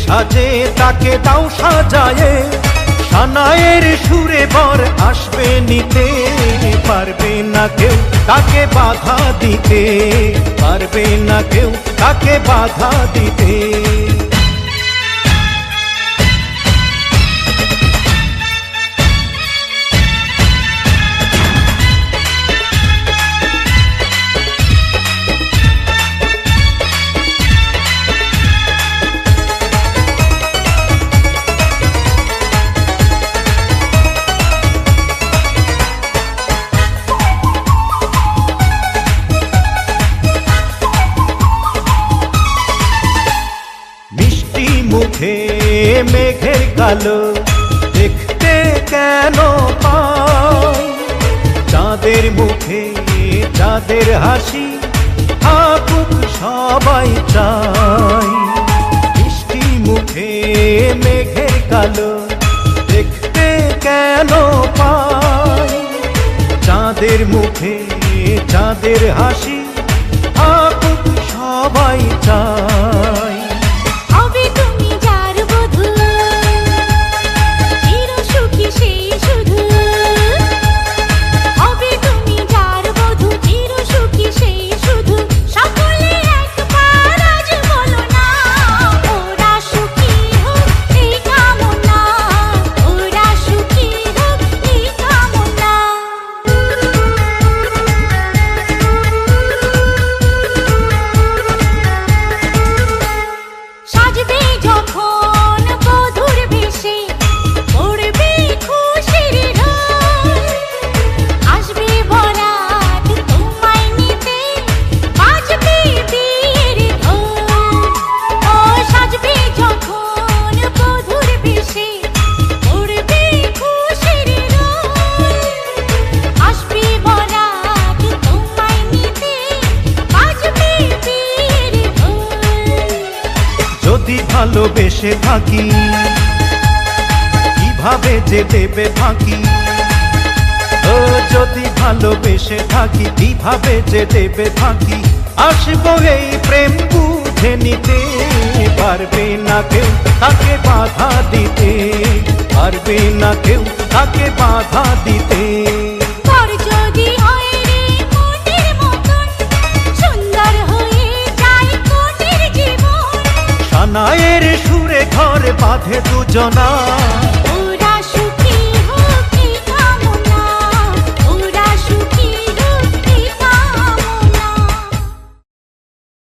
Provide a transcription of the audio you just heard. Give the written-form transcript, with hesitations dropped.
সাজে তাকে দাও সাজায়ে, সানায়ের সুরে বর আসবে নিতে। পারবে না কেউ তাকে বাধা দিতে, পারবে না কেউ তাকে বাধা দিতে। মুখে মেঘের কালো দেখতে কেন পাই, চাঁদের মুখে চাঁদের হাসি থাকুক সবাই চাই। মিষ্টি মুখে মেঘের কালো দেখতে কেন পাই, চাঁদের মুখে চাঁদের হাসি থাকুক সবাই চাই। যদি ভালোবেসে থাকি কিভাবে যে দেবে ফাঁকি, ও যদি ভালোবেসে থাকি কিভাবে যে দেবে ফাঁকি। আসবো এই প্রেম বুঝে নিতে, পারবে না কেউ তাকে বাধা দিতে, পারবে না কেউ তাকে বাধা দিতে। সানায়ের সুরে ঘরে বাঁধে দুজনা।